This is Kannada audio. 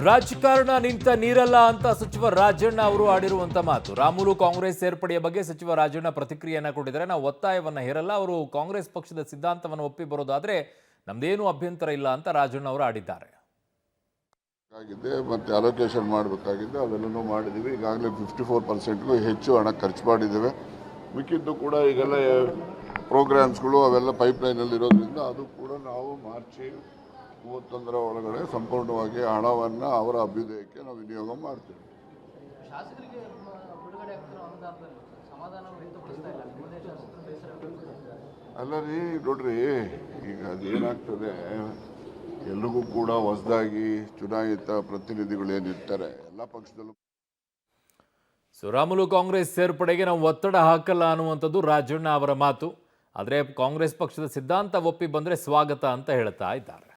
ರಾಜಕಾರಣ ನಿಂತ ನೀರಲ್ಲ ಅಂತ ಸಚಿವ ರಾಜಣ್ಣ ಅವರು ಆಡಿರುವಂತ ಮಾತು. ರಾಮುಲು ಕಾಂಗ್ರೆಸ್ ಸೇರ್ಪಡೆಯ ಬಗ್ಗೆ ಸಚಿವ ರಾಜಣ್ಣ ಪ್ರತಿಕ್ರಿಯೆಯನ್ನ ಕೊಟ್ಟಿದ್ದಾರೆ. ನಾವು ಒತ್ತಾಯವನ್ನ ಹೇರಲ್ಲ, ಅವರು ಕಾಂಗ್ರೆಸ್ ಪಕ್ಷದ ಸಿದ್ಧಾಂತವನ್ನು ಒಪ್ಪಿ ಬರೋದಾದ್ರೆ ನಮ್ದೇನು ಅಭ್ಯಂತರ ಇಲ್ಲ ಅಂತ ರಾಜಣ್ಣ ಅವರು ಆಡಿದ್ದಾರೆ. ಮತ್ತೆ ಅಲೋಕೇಶನ್ ಮಾಡಬೇಕಾಗಿದೆ, ಅವೆಲ್ಲನೂ ಮಾಡಿದ್ದೀವಿ. ಈಗಾಗಲೇ 54%ಗೂ ಹೆಚ್ಚು ಹಣ ಖರ್ಚು ಮಾಡಿದ್ದೇವೆ. ಮಿಕ್ಕಿದ್ದು ಕೂಡ ಈಗೆಲ್ಲ ಪ್ರೋಗ್ರಾಮ್ಸ್ಗಳು ಅವೆಲ್ಲ ಪೈಪ್ಲೈನಲ್ಲಿ ಇರೋದ್ರಿಂದ ಅದು ಕೂಡ ನಾವು ಮಾರ್ಚ್ 31 ಒಳಗಡೆ ಸಂಪೂರ್ಣವಾಗಿ ಹಣವನ್ನು ಅವರ ಅಭ್ಯುದಯಕ್ಕೆ ನಾವು ವಿನಿಯೋಗ ಮಾಡ್ತೇವೆ. ಅಲ್ಲ ರೀ, ನೋಡ್ರಿ, ಈಗ ಅದೇನಾಗ್ತದೆ, ಎಲ್ಲಿಗೂ ಕೂಡ ಹೊಸದಾಗಿ ಚುನಾಯಿತ ಪ್ರತಿನಿಧಿಗಳು ಏನಿರ್ತಾರೆ ಎಲ್ಲ ಪಕ್ಷದಲ್ಲೂ. ರಾಮುಲು ಕಾಂಗ್ರೆಸ್ ಸೇರ್ಪಡೆಗೆ ನಾವು ಒತ್ತಡ ಹಾಕಲ್ಲ ಅನ್ನುವಂಥದ್ದು ರಾಜಣ್ಣ ಅವರ ಮಾತು. ಆದರೆ ಕಾಂಗ್ರೆಸ್ ಪಕ್ಷದ ಸಿದ್ಧಾಂತ ಒಪ್ಪಿ ಬಂದರೆ ಸ್ವಾಗತ ಅಂತ ಹೇಳ್ತಾ ಇದ್ದಾರೆ.